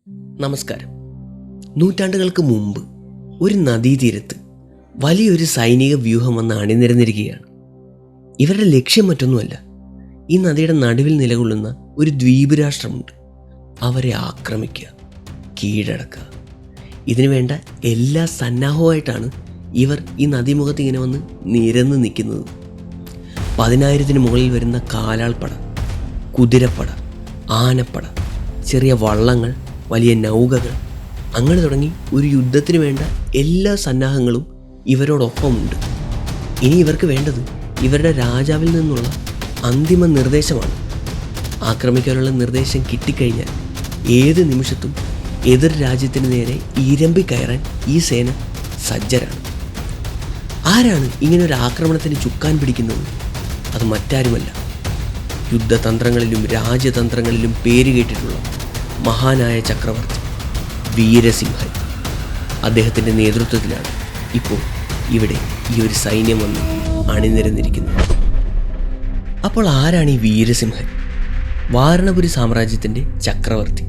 നമസ്കാരം. നൂറ്റാണ്ടുകൾക്ക് മുമ്പ് ഒരു നദീതീരത്ത് വലിയൊരു സൈനിക വ്യൂഹം വന്ന് അണിനിരന്നിരിക്കുകയാണ്. ഇവരുടെ ലക്ഷ്യം മറ്റൊന്നുമല്ല, ഈ നദിയുടെ നടുവിൽ നിലകൊള്ളുന്ന ഒരു ദ്വീപ് രാഷ്ട്രമുണ്ട്. അവരെ ആക്രമിക്കുക, കീഴടക്കുക. ഇതിനു വേണ്ട എല്ലാ സന്നാഹവുമായിട്ടാണ് ഇവർ ഈ നദീമുഖത്ത് ഇങ്ങനെ വന്ന് നിരന്ന് നിൽക്കുന്നത്. 10,000-ന് മുകളിൽ വരുന്ന കാലാൾപ്പട, കുതിരപ്പട, ആനപ്പട, ചെറിയ വള്ളങ്ങൾ, വലിയ നൗകകൾ, അങ്ങനെ തുടങ്ങി ഒരു യുദ്ധത്തിന് വേണ്ട എല്ലാ സന്നാഹങ്ങളും ഇവരോടൊപ്പമുണ്ട്. ഇനി ഇവർക്ക് വേണ്ടത് ഇവരുടെ രാജാവിൽ നിന്നുള്ള അന്തിമ നിർദ്ദേശമാണ്. ആക്രമിക്കാനുള്ള നിർദ്ദേശം കിട്ടിക്കഴിഞ്ഞാൽ ഏത് നിമിഷത്തും എതിർ രാജ്യത്തിന് നേരെ ഇരമ്പിക്കയറാൻ ഈ സേന സജ്ജരാണ്. ആരാണ് ഇങ്ങനൊരു ആക്രമണത്തിന് ചുക്കാൻ പിടിക്കുന്നത്? അത് മറ്റാരുമല്ല, യുദ്ധതന്ത്രങ്ങളിലും രാജ്യതന്ത്രങ്ങളിലും പേര് കേട്ടിട്ടുള്ള മഹാനായ ചക്രവർത്തി വീരസിംഹൻ. അദ്ദേഹത്തിൻ്റെ നേതൃത്വത്തിലാണ് ഇപ്പോൾ ഇവിടെ ഈ ഒരു സൈന്യം വന്ന് അണിനിരന്നിരിക്കുന്നത്. അപ്പോൾ ആരാണ് ഈ വീരസിംഹൻ? വാരണപുരി സാമ്രാജ്യത്തിൻ്റെ ചക്രവർത്തി.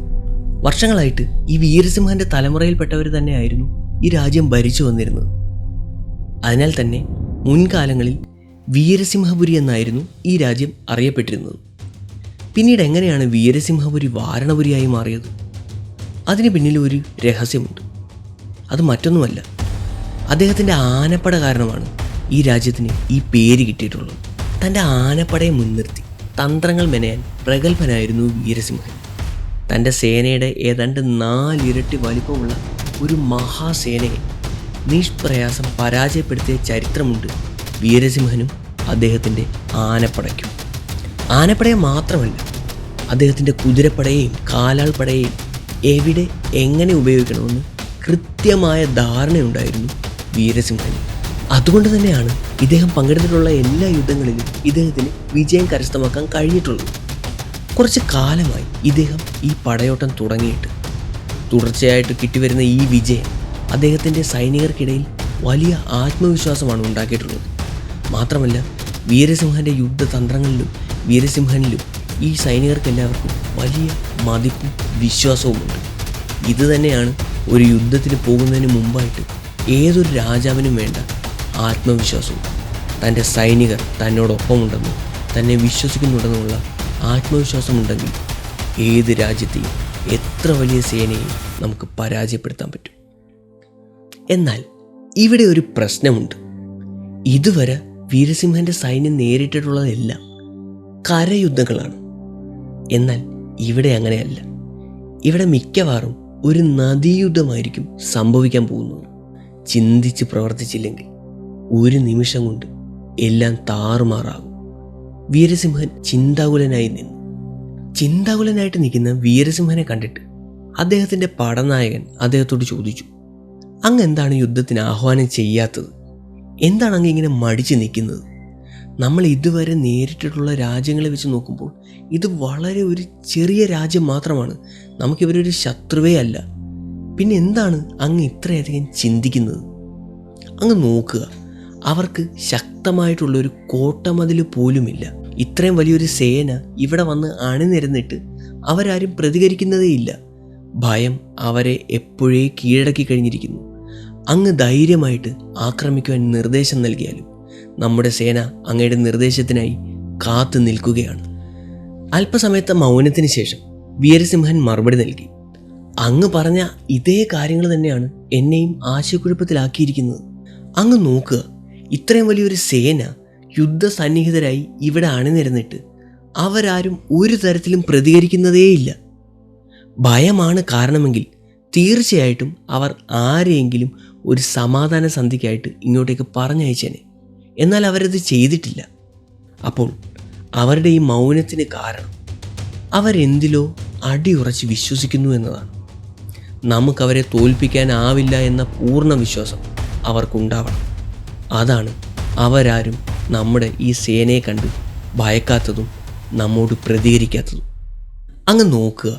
വർഷങ്ങളായിട്ട് ഈ വീരസിംഹൻ്റെ തലമുറയിൽപ്പെട്ടവർ തന്നെയായിരുന്നു ഈ രാജ്യം ഭരിച്ചു വന്നിരുന്നത്. അതിനാൽ തന്നെ മുൻകാലങ്ങളിൽ വീരസിംഹപുരി എന്നായിരുന്നു ഈ രാജ്യം അറിയപ്പെട്ടിരുന്നത്. പിന്നീട് എങ്ങനെയാണ് വീരസിംഹപുരി വാരണപുരിയായി മാറിയത്? അതിന് പിന്നിൽ ഒരു രഹസ്യമുണ്ട്. അത് മറ്റൊന്നുമല്ല, അദ്ദേഹത്തിൻ്റെ ആനപ്പട കാരണമാണ് ഈ രാജ്യത്തിന് ഈ പേര് കിട്ടിയിട്ടുള്ളത്. തൻ്റെ ആനപ്പടയെ മുൻനിർത്തി തന്ത്രങ്ങൾ മെനയാൻ പ്രഗത്ഭനായിരുന്നു വീരസിംഹൻ. തൻ്റെ സേനയുടെ ഏതാണ്ട് 4 ഇരട്ടി വലിപ്പമുള്ള ഒരു മഹാസേനയെ നിഷ്പ്രയാസം പരാജയപ്പെടുത്തിയ ചരിത്രമുണ്ട് വീരസിംഹനും അദ്ദേഹത്തിൻ്റെ ആനപ്പടയ്ക്കും. ആനപ്പടയെ മാത്രമല്ല, അദ്ദേഹത്തിൻ്റെ കുതിരപ്പടയെയും കാലാൾപ്പടയെയും എവിടെ എങ്ങനെ ഉപയോഗിക്കണമെന്ന് കൃത്യമായ ധാരണയുണ്ടായിരുന്നു വീരസിംഹന്. അതുകൊണ്ട് തന്നെയാണ് ഇദ്ദേഹം പങ്കെടുത്തിട്ടുള്ള എല്ലാ യുദ്ധങ്ങളിലും ഇദ്ദേഹത്തിന് വിജയം കരസ്ഥമാക്കാൻ കഴിഞ്ഞിട്ടുള്ളത്. കുറച്ച് കാലമായി ഇദ്ദേഹം ഈ പടയോട്ടം തുടങ്ങിയിട്ട് തുടർച്ചയായിട്ട് കിട്ടിവരുന്ന ഈ വിജയം അദ്ദേഹത്തിൻ്റെ സൈനികർക്കിടയിൽ വലിയ ആത്മവിശ്വാസമാണ് ഉണ്ടാക്കിയിട്ടുള്ളത്. മാത്രമല്ല, വീരസിംഹൻ്റെ യുദ്ധതന്ത്രങ്ങളിലും വീരസിംഹനിലും ഈ സൈനികർക്കെല്ലാവർക്കും വലിയ മതിപ്പും വിശ്വാസവുമുണ്ട്. ഇത് തന്നെയാണ് ഒരു യുദ്ധത്തിന് പോകുന്നതിന് മുമ്പായിട്ട് ഏതൊരു രാജാവിനും വേണ്ട ആത്മവിശ്വാസവും. തൻ്റെ സൈനികർ തന്നോടൊപ്പമുണ്ടെന്നും തന്നെ വിശ്വസിക്കുന്നുണ്ടെന്നുമുള്ള ആത്മവിശ്വാസമുണ്ടെങ്കിൽ ഏത് രാജ്യത്തെയും എത്ര വലിയ സേനയെയും നമുക്ക് പരാജയപ്പെടുത്താൻ പറ്റും. എന്നാൽ ഇവിടെ ഒരു പ്രശ്നമുണ്ട്. ഇതുവരെ വീരസിംഹൻ്റെ സൈന്യം നേരിട്ടിട്ടുള്ളതെല്ലാം കരയുദ്ധങ്ങളാണ്. എന്നാൽ ഇവിടെ അങ്ങനെയല്ല. ഇവിടെ മിക്കവാറും ഒരു നദീയുദ്ധമായിരിക്കും സംഭവിക്കാൻ പോകുന്നത്. ചിന്തിച്ച് പ്രവർത്തിച്ചില്ലെങ്കിൽ ഒരു നിമിഷം കൊണ്ട് എല്ലാം താറുമാറാകും. വീരസിംഹൻ ചിന്താകുലനായി നിന്നു. ചിന്താകുലനായിട്ട് നിൽക്കുന്ന വീരസിംഹനെ കണ്ടിട്ട് അദ്ദേഹത്തിൻ്റെ പടനായകൻ അദ്ദേഹത്തോട് ചോദിച്ചു, അങ്ങ് എന്താണ് യുദ്ധത്തിന് ആഹ്വാനം ചെയ്യാത്തത്? എന്താണ് അങ്ങ് ഇങ്ങനെ മടിച്ച് നിൽക്കുന്നത്? നമ്മൾ ഇതുവരെ നേരിട്ടിട്ടുള്ള രാജ്യങ്ങളെ വെച്ച് നോക്കുമ്പോൾ ഇത് വളരെ ഒരു ചെറിയ രാജ്യം മാത്രമാണ്. നമുക്കിവരൊരു ശത്രുവേ അല്ല. പിന്നെ എന്താണ് അങ്ങ് ഇത്രയധികം ചിന്തിക്കുന്നത്? അങ്ങ് നോക്കുക, അവർക്ക് ശക്തമായിട്ടുള്ളൊരു കോട്ടമതിൽ പോലുമില്ല. ഇത്രയും വലിയൊരു സേന ഇവിടെ വന്ന് അണിനിരന്നിട്ട് അവരാരും പ്രതികരിക്കുന്നതേയില്ല. ഭയം അവരെ എപ്പോഴേ കീഴടക്കി കഴിഞ്ഞിരിക്കുന്നു. അങ്ങ് ധൈര്യമായിട്ട് ആക്രമിക്കുവാൻ നിർദ്ദേശം നൽകിയാലും നമ്മുടെ സേന അങ്ങയുടെ നിർദ്ദേശത്തിനായി കാത്തു നിൽക്കുകയാണ്. അല്പസമയത്തെ മൗനത്തിന് ശേഷം വീരസിംഹൻ മറുപടി നൽകി, അങ്ങ് പറഞ്ഞ ഇതേ കാര്യങ്ങൾ തന്നെയാണ് എന്നെയും ആശയക്കുഴപ്പത്തിലാക്കിയിരിക്കുന്നത്. അങ്ങ് നോക്കുക, ഇത്രയും വലിയൊരു സേന യുദ്ധസന്നിഹിതരായി ഇവിടെ അണിനിരന്നിട്ട് അവരാരും ഒരു തരത്തിലും പ്രതികരിക്കുന്നതേയില്ല. ഭയമാണ് കാരണമെങ്കിൽ തീർച്ചയായിട്ടും അവർ ആരെയെങ്കിലും ഒരു സമാധാന സന്ധിക്കായിട്ട് ഇങ്ങോട്ടേക്ക് പറഞ്ഞയച്ചേനെ. എന്നാൽ അവരത് ചെയ്തിട്ടില്ല. അപ്പോൾ അവരുടെ ഈ മൗനത്തിന് കാരണം അവരെന്തിലോ അടിയുറച്ച് വിശ്വസിക്കുന്നു എന്നതാണ്. നമുക്കവരെ തോൽപ്പിക്കാനാവില്ല എന്ന പൂർണ്ണ വിശ്വാസം അവർക്കുണ്ടാവണം. അതാണ് അവരാരും നമ്മുടെ ഈ സേനയെ കണ്ട് ഭയക്കാത്തതും നമ്മോട് പ്രതികരിക്കാത്തതും. അങ്ങ് നോക്കുക,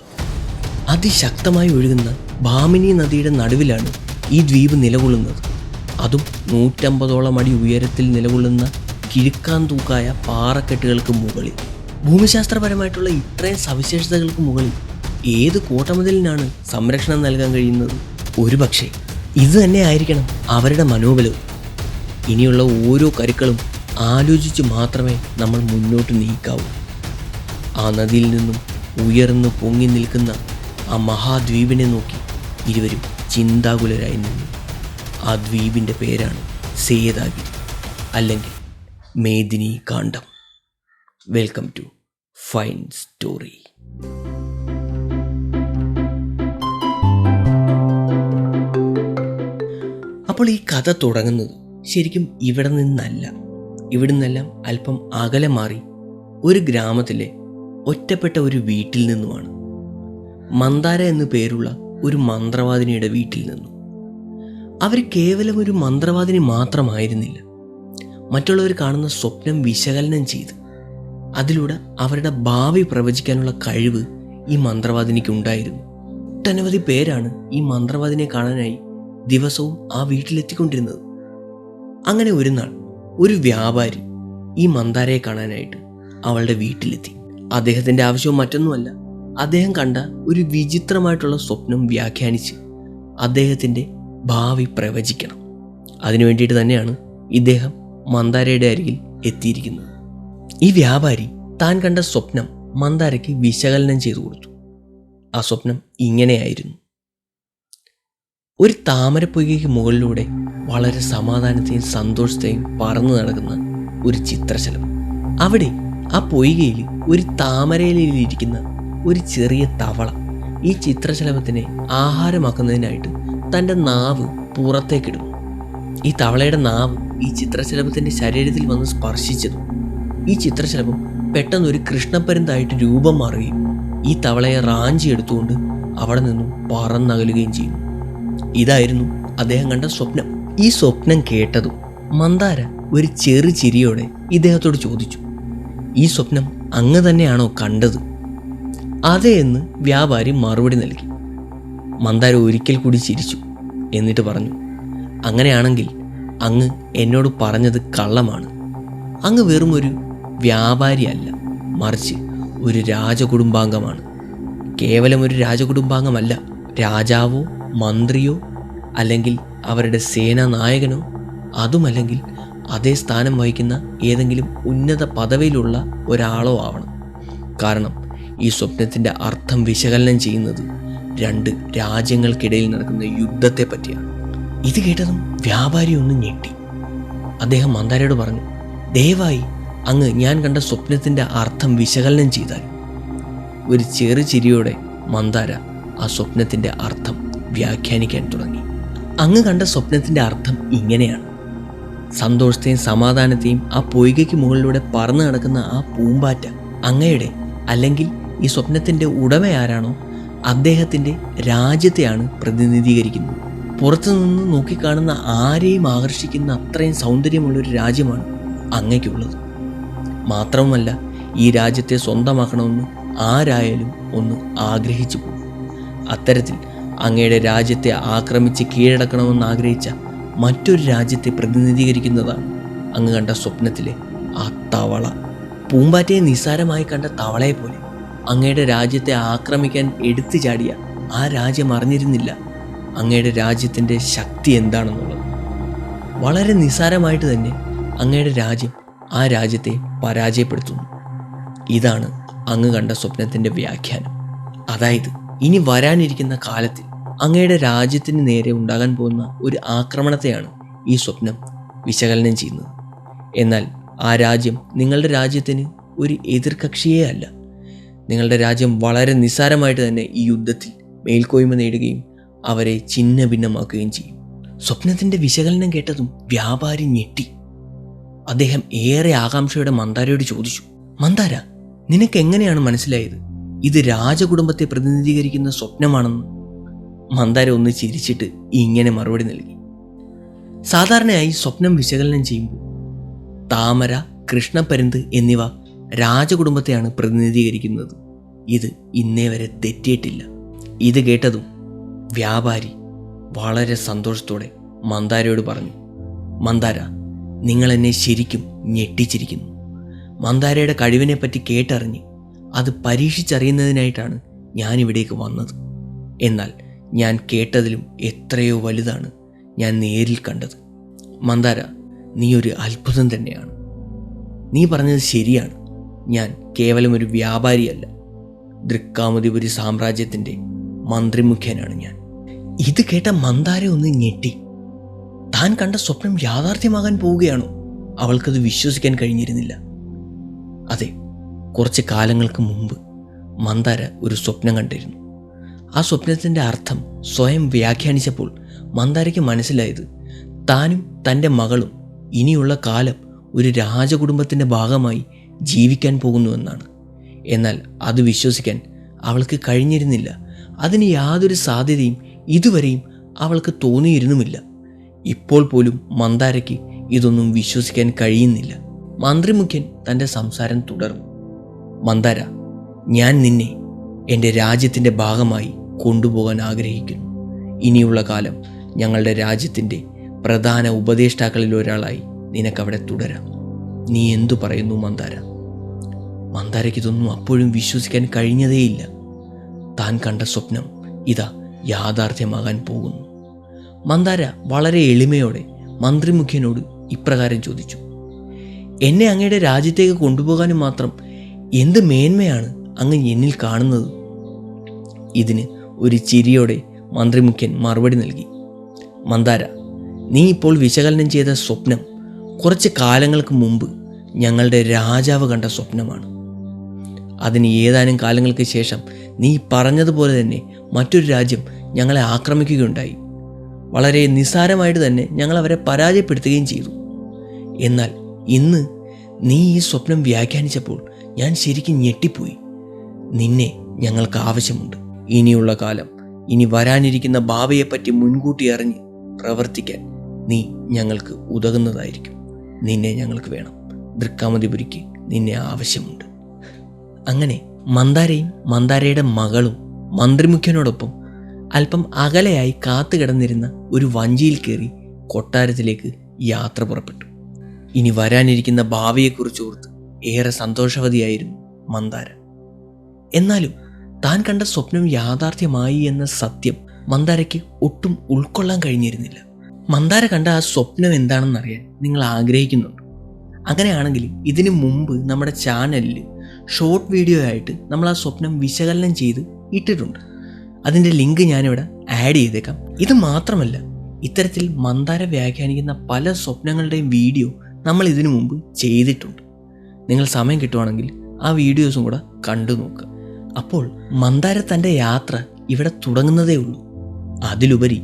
അതിശക്തമായി ഒഴുകുന്ന ഭാമിനി നദിയുടെ നടുവിലാണ് ഈ ദ്വീപ് നിലകൊള്ളുന്നത്. അതും 150ഓളം അടി ഉയരത്തിൽ നിലകൊള്ളുന്ന കിഴുക്കാൻ തൂക്കായ പാറക്കെട്ടുകൾക്ക് മുകളിൽ. ഭൂമിശാസ്ത്രപരമായിട്ടുള്ള ഇത്രയും സവിശേഷതകൾക്ക് മുകളിൽ ഏത് കോട്ടമതിലിനാണ് സംരക്ഷണം നൽകാൻ കഴിയുന്നത്? ഒരുപക്ഷെ ഇത് തന്നെ ആയിരിക്കണം അവരുടെ മനോബലവും. ഇനിയുള്ള ഓരോ കരുക്കളും ആലോചിച്ച് മാത്രമേ നമ്മൾ മുന്നോട്ട് നീക്കാവൂ. ആ നദിയിൽ നിന്നും ഉയർന്നു പൊങ്ങി നിൽക്കുന്ന ആ മഹാദ്വീപിനെ നോക്കി ഇരുവരും ചിന്താകുലരായി നിന്നു. ആ ദ്വീപിൻ്റെ പേരാണ് സേതാഗിരി, അല്ലെങ്കിൽ മേദിനി കാണ്ഡം. Welcome to fine story. അപ്പോൾ ഈ കഥ തുടങ്ങുന്നത് ശരിക്കും ഇവിടെ നിന്നല്ല. ഇവിടെ നിന്നെല്ലാം അല്പം അകലെ മാറി ഒരു ഗ്രാമത്തിലെ ഒറ്റപ്പെട്ട ഒരു വീട്ടിൽ നിന്നുമാണ്. മന്ദാര എന്നു പേരുള്ള ഒരു മന്ത്രവാദിനിയുടെ വീട്ടിൽ നിന്നും. അവർ കേവലം ഒരു മന്ത്രവാദിനി മാത്രമായിരുന്നില്ല. മറ്റുള്ളവർ കാണുന്ന സ്വപ്നം വിശകലനം ചെയ്ത് അതിലൂടെ അവരുടെ ഭാവി പ്രവചിക്കാനുള്ള കഴിവ് ഈ മന്ത്രവാദിനിക്കുണ്ടായിരുന്നു. ഒട്ടനവധി പേരാണ് ഈ മന്ത്രവാദിനെ കാണാനായി ദിവസവും ആ വീട്ടിലെത്തിക്കൊണ്ടിരുന്നത്. അങ്ങനെ ഒരു നാൾ ഒരു വ്യാപാരി ഈ മന്ദാരയെ കാണാനായിട്ട് അവളുടെ വീട്ടിലെത്തി. അദ്ദേഹത്തിൻ്റെ ആവശ്യവും മറ്റൊന്നുമല്ല, അദ്ദേഹം കണ്ട ഒരു വിചിത്രമായിട്ടുള്ള സ്വപ്നം വ്യാഖ്യാനിച്ച് അദ്ദേഹത്തിൻ്റെ ഭാവി പ്രവചിക്കണം. അതിനു വേണ്ടിയിട്ട് തന്നെയാണ് ഇദ്ദേഹം മന്ദാരയുടെ അരികിൽ എത്തിയിരിക്കുന്നത്. ഈ വ്യാപാരി താൻ കണ്ട സ്വപ്നം മന്ദാരയ്ക്ക് വിശകലനം ചെയ്തു കൊടുത്തു. ആ സ്വപ്നം ഇങ്ങനെയായിരുന്നു: ഒരു താമരപ്പൊയ്കയ്ക്ക് മുകളിലൂടെ വളരെ സമാധാനത്തെയും സന്തോഷത്തെയും പറന്നു നടക്കുന്ന ഒരു ചിത്രശലഭം. അവിടെ ആ പൊയ്കയിൽ ഒരു താമരയിലിരിക്കുന്ന ഒരു ചെറിയ തവള ഈ ചിത്രശലഭത്തിനെ ആഹാരമാക്കുന്നതിനായിട്ട് തൻ്റെ നാവ് പുറത്തേക്കിടുന്നു. ഈ തവളയുടെ നാവ് ഈ ചിത്രശലഭത്തിൻ്റെ ശരീരത്തിൽ വന്ന് സ്പർശിച്ചതും ഈ ചിത്രശലഭം പെട്ടെന്നൊരു കൃഷ്ണപ്പരുന്തായിട്ട് രൂപം മാറുകയും ഈ തവളയെ റാഞ്ചിയെടുത്തുകൊണ്ട് അവിടെ നിന്നും പറന്നകലുകയും ചെയ്യുന്നു. ഇതായിരുന്നു അദ്ദേഹം കണ്ട സ്വപ്നം. ഈ സ്വപ്നം കേട്ടതും മന്ദാര ഒരു ചെറു ചിരിയോടെ ഇദ്ദേഹത്തോട് ചോദിച്ചു, ഈ സ്വപ്നം അങ്ങ് തന്നെയാണോ കണ്ടത്? അതെ എന്ന് വ്യാപാരി മറുപടി നൽകി. മന്ദാര ഒരിക്കൽ കൂടി ചിരിച്ചു. എന്നിട്ട് പറഞ്ഞു, അങ്ങനെയാണെങ്കിൽ അങ്ങ് എന്നോട് പറഞ്ഞത് കള്ളമാണ്. അങ്ങ് വെറും ഒരു വ്യാപാരിയല്ല, മറിച്ച് ഒരു രാജകുടുംബാംഗമാണ്. കേവലം ഒരു രാജകുടുംബാംഗമല്ല, രാജാവോ മന്ത്രിയോ അല്ലെങ്കിൽ അവരുടെ സേനാ നായകനോ അതുമല്ലെങ്കിൽ അതേ സ്ഥാനം വഹിക്കുന്ന ഏതെങ്കിലും ഉന്നത പദവിയിലുള്ള ഒരാളോ ആവണം. കാരണം ഈ സ്വപ്നത്തിൻ്റെ അർത്ഥം വിശകലനം ചെയ്യുന്നത് രണ്ട് രാജ്യങ്ങൾക്കിടയിൽ നടക്കുന്ന യുദ്ധത്തെ പറ്റിയാണ്. ഇത് കേട്ടതും വ്യാപാരി ഒന്ന് ഞെട്ടി. അദ്ദേഹം മന്ദാരയോട് പറഞ്ഞു, ദയവായി അങ്ങ് ഞാൻ കണ്ട സ്വപ്നത്തിൻ്റെ അർത്ഥം വിശകലനം ചെയ്താൽ. ഒരു ചെറു ചിരിയോടെ മന്ദാര ആ സ്വപ്നത്തിൻ്റെ അർത്ഥം വ്യാഖ്യാനിക്കാൻ തുടങ്ങി. അങ്ങ് കണ്ട സ്വപ്നത്തിൻ്റെ അർത്ഥം ഇങ്ങനെയാണ്: സന്തോഷത്തെയും സമാധാനത്തെയും ആ പൊയ്കയ്ക്ക് മുകളിലൂടെ പറന്നു നടക്കുന്ന ആ പൂമ്പാറ്റ അങ്ങയുടെ അല്ലെങ്കിൽ ഈ സ്വപ്നത്തിൻ്റെ ഉടമയാരാണോ അദ്ദേഹത്തിൻ്റെ രാജ്യത്തെയാണ് പ്രതിനിധീകരിക്കുന്നത്. പുറത്തുനിന്ന് നോക്കിക്കാണുന്ന ആരെയും ആകർഷിക്കുന്ന അത്രയും സൗന്ദര്യമുള്ളൊരു രാജ്യമാണ് അങ്ങയ്ക്കുള്ളത്. മാത്രവുമല്ല, ഈ രാജ്യത്തെ സ്വന്തമാക്കണമെന്ന് ആരായാലും ഒന്ന് ആഗ്രഹിച്ചു പോകും. അത്തരത്തിൽ അങ്ങയുടെ രാജ്യത്തെ ആക്രമിച്ച് കീഴടക്കണമെന്ന് ആഗ്രഹിച്ച മറ്റൊരു രാജ്യത്തെ പ്രതിനിധീകരിക്കുന്നതാണ് അങ്ങ് കണ്ട സ്വപ്നത്തിലെ ആ തവള. പൂമ്പാറ്റയെ നിസ്സാരമായി കണ്ട തവളയെ പോലെ അങ്ങയുടെ രാജ്യത്തെ ആക്രമിക്കാൻ എടുത്തു ചാടിയ ആ രാജ്യം അറിഞ്ഞിരുന്നില്ല അങ്ങയുടെ രാജ്യത്തിൻ്റെ ശക്തി എന്താണെന്നുള്ളത്. വളരെ നിസ്സാരമായിട്ട് തന്നെ അങ്ങയുടെ രാജ്യം ആ രാജ്യത്തെ പരാജയപ്പെടുത്തുന്നു. ഇതാണ് അങ്ങ് കണ്ട സ്വപ്നത്തിൻ്റെ വ്യാഖ്യാനം. അതായത് ഇനി വരാനിരിക്കുന്ന കാലത്തിൽ അങ്ങയുടെ രാജ്യത്തിന് നേരെ ഉണ്ടാകാൻ പോകുന്ന ഒരു ആക്രമണത്തെയാണ് ഈ സ്വപ്നം വിശകലനം ചെയ്യുന്നത്. എന്നാൽ ആ രാജ്യം നിങ്ങളുടെ രാജ്യത്തിന് ഒരു എതിർകക്ഷിയേ അല്ല. നിങ്ങളുടെ രാജ്യം വളരെ നിസ്സാരമായിട്ട് തന്നെ ഈ യുദ്ധത്തിൽ മേൽക്കോയ്മ നേടുകയും അവരെ ഛിന്ന ഭിന്നമാക്കുകയും ചെയ്യും. സ്വപ്നത്തിൻ്റെ വിശകലനം കേട്ടതും വ്യാപാരി ഞെട്ടി. അദ്ദേഹം ഏറെ ആകാംക്ഷയോടെ മന്ദാരയോട് ചോദിച്ചു, മന്ദാര, നിനക്ക് എങ്ങനെയാണ് മനസ്സിലായത് ഇത് രാജകുടുംബത്തെ പ്രതിനിധീകരിക്കുന്ന സ്വപ്നമാണെന്ന്? മന്ദാര ഒന്ന് ചിരിച്ചിട്ട് ഇങ്ങനെ മറുപടി നൽകി, സാധാരണയായി സ്വപ്നം വിശകലനം ചെയ്യുമ്പോൾ താമര, കൃഷ്ണപ്പരുന്ത് എന്നിവ രാജകുടുംബത്തെയാണ് പ്രതിനിധീകരിക്കുന്നത്. ഇത് ഇന്നേ വരെ തെറ്റിയിട്ടില്ല. ഇത് കേട്ടതും വ്യാപാരി വളരെ സന്തോഷത്തോടെ മന്ദാരയോട് പറഞ്ഞു, മന്ദാര, നിങ്ങൾ എന്നെ ശരിക്കും ഞെട്ടിച്ചിരിക്കുന്നു. മന്ദാരയുടെ കഴിവിനെപ്പറ്റി കേട്ടറിഞ്ഞ് അത് പരീക്ഷിച്ചറിയുന്നതിനായിട്ടാണ് ഞാനിവിടേക്ക് വന്നത്. എന്നാൽ ഞാൻ കേട്ടതിലും എത്രയോ വലുതാണ് ഞാൻ നേരിൽ കണ്ടത്. മന്ദാര, നീ ഒരു അത്ഭുതം തന്നെയാണ്. നീ പറഞ്ഞത് ശരിയാണ്. ഞാൻ കേവലം ഒരു വ്യാപാരിയല്ല. ദൃക്കാമതിപുരി സാമ്രാജ്യത്തിൻ്റെ മന്ത്രിമുഖ്യനാണ് ഞാൻ. ഇത് കേട്ട മന്ദാര ഒന്ന് ഞെട്ടി. താൻ കണ്ട സ്വപ്നം യാഥാർത്ഥ്യമാകാൻ പോവുകയാണോ? അവൾക്കത് വിശ്വസിക്കാൻ കഴിഞ്ഞിരുന്നില്ല. അതെ, കുറച്ച് കാലങ്ങൾക്ക് മുമ്പ് മന്ദാര ഒരു സ്വപ്നം കണ്ടിരുന്നു. ആ സ്വപ്നത്തിൻ്റെ അർത്ഥം സ്വയം വ്യാഖ്യാനിച്ചപ്പോൾ മന്ദാരയ്ക്ക് മനസ്സിലായത് താനും തൻ്റെ മകളും ഇനിയുള്ള കാലം ഒരു രാജകുടുംബത്തിൻ്റെ ഭാഗമായി ജീവിക്കാൻ പോകുന്നുവെന്നാണ്. എന്നാൽ അത് വിശ്വസിക്കാൻ അവൾക്ക് കഴിഞ്ഞിരുന്നില്ല. അതിന് യാതൊരു സാധ്യതയും ഇതുവരെയും അവൾക്ക് തോന്നിയിരുന്നുമില്ല. ഇപ്പോൾ പോലും മന്ദാരയ്ക്ക് ഇതൊന്നും വിശ്വസിക്കാൻ കഴിയുന്നില്ല. മന്ത്രിമുഖ്യൻ തൻ്റെ സംസാരം തുടർന്നു. മന്ദാര, ഞാൻ നിന്നെ എൻ്റെ രാജ്യത്തിൻ്റെ ഭാഗമായി കൊണ്ടുപോകാൻ ആഗ്രഹിക്കുന്നു. ഇനിയുള്ള കാലം ഞങ്ങളുടെ രാജ്യത്തിൻ്റെ പ്രധാന ഉപദേഷ്ടാക്കളിൽ ഒരാളായി നിനക്കവിടെ തുടരാം. നീ എന്തു പറയുന്നു മന്ദാര? മന്ദാരയ്ക്ക് ഇതൊന്നും അപ്പോഴും വിശ്വസിക്കാൻ കഴിഞ്ഞതേയില്ല. താൻ കണ്ട സ്വപ്നം ഇതാ യാഥാർത്ഥ്യമാകാൻ പോകുന്നു. മന്ദാര വളരെ എളിമയോടെ മന്ത്രിമുഖ്യനോട് ഇപ്രകാരം ചോദിച്ചു: എന്നെ അങ്ങയുടെ രാജ്യത്തേക്ക് കൊണ്ടുപോകാനും മാത്രം എന്ത് മേന്മയാണ് അങ്ങ് എന്നിൽ കാണുന്നത്? ഇതിന് ഒരു ചിരിയോടെ മന്ത്രിമുഖ്യൻ മറുപടി നൽകി: മന്ദാര, നീ ഇപ്പോൾ വിശകലനം ചെയ്ത സ്വപ്നം കുറച്ച് കാലങ്ങൾക്ക് മുമ്പ് ഞങ്ങളുടെ രാജാവ് കണ്ട സ്വപ്നമാണ്. അതിന് ഏതാനും കാലങ്ങൾക്ക് ശേഷം നീ പറഞ്ഞതുപോലെ തന്നെ മറ്റൊരു രാജ്യം ഞങ്ങളെ ആക്രമിക്കുകയുണ്ടായി. വളരെ നിസ്സാരമായിട്ട് തന്നെ ഞങ്ങൾ അവരെ പരാജയപ്പെടുത്തുകയും ചെയ്തു. എന്നാൽ ഇന്ന് നീ ഈ സ്വപ്നം വ്യാഖ്യാനിച്ചപ്പോൾ ഞാൻ ശരിക്കും ഞെട്ടിപ്പോയി. നിന്നെ ഞങ്ങൾക്ക് ആവശ്യമുണ്ട്. ഇനിയുള്ള കാലം, ഇനി വരാനിരിക്കുന്ന ഭാവിയെപ്പറ്റി മുൻകൂട്ടി അറിഞ്ഞ് പ്രവർത്തിക്കാൻ നീ ഞങ്ങൾക്ക് ഉതകുന്നതായിരിക്കും. നിന്നെ ഞങ്ങൾക്ക് വേണം. ദൃക്കാമതിപുരിക്ക് നിന്നെ ആവശ്യമുണ്ട്. അങ്ങനെ മന്ദാരയും മന്ദാരയുടെ മകളും മന്ത്രിമുഖ്യനോടൊപ്പം അല്പം അകലെയായി കാത്തുകിടന്നിരുന്ന ഒരു വഞ്ചിയിൽ കയറി കൊട്ടാരത്തിലേക്ക് യാത്ര പുറപ്പെട്ടു. ഇനി വരാനിരിക്കുന്ന ഭാവിയെക്കുറിച്ച് ഓർത്ത് ഏറെ സന്തോഷവതിയായിരുന്നു മന്ദാര. എന്നാലും താൻ കണ്ട സ്വപ്നം യാഥാർത്ഥ്യമായി എന്ന സത്യം മന്ദാരയ്ക്ക് ഒട്ടും ഉൾക്കൊള്ളാൻ കഴിഞ്ഞിരുന്നില്ല. മന്ദാര കണ്ട ആ സ്വപ്നം എന്താണെന്നറിയാൻ നിങ്ങൾ ആഗ്രഹിക്കുന്നുണ്ട്? അങ്ങനെയാണെങ്കിൽ ഇതിനു മുമ്പ് നമ്മുടെ ചാനലിൽ ഷോർട്ട് വീഡിയോ ആയിട്ട് നമ്മൾ ആ സ്വപ്നം വിശകലനം ചെയ്ത് ഇട്ടിട്ടുണ്ട്. അതിൻ്റെ ലിങ്ക് ഞാനിവിടെ ആഡ് ചെയ്തേക്കാം. ഇത് മാത്രമല്ല, ഇത്തരത്തിൽ മന്ദാര വ്യാഖ്യാനിക്കുന്ന പല സ്വപ്നങ്ങളുടെയും വീഡിയോ നമ്മൾ ഇതിനു മുമ്പ് ചെയ്തിട്ടുണ്ട്. നിങ്ങൾ സമയം കിട്ടുവാണെങ്കിൽ ആ വീഡിയോസും കൂടെ കണ്ടു നോക്കുക. അപ്പോൾ മന്ദാര തൻ്റെ യാത്ര ഇവിടെ തുടങ്ങുന്നതേ ഉള്ളൂ. അതിലുപരി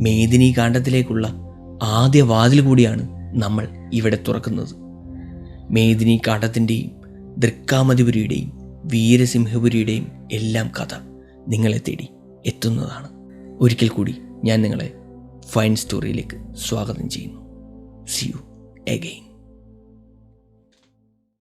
മേദിനി കാണ്ഡത്തിലേക്കുള്ള ആദ്യ വാതിൽ കൂടിയാണ് നമ്മൾ ഇവിടെ തുറക്കുന്നത്. മേദിനി കാണ്ഡത്തിൻ്റെയും ദൃക്കാമതിപുരിയുടെയും വീരസിംഹപുരിയുടെയും എല്ലാം കഥ നിങ്ങളെ തേടി എത്തുന്നതാണ്. ഒരിക്കൽ കൂടി ഞാൻ നിങ്ങളെ ഫൈൻ സ്റ്റോറിയിലേക്ക് സ്വാഗതം ചെയ്യുന്നു. See you again.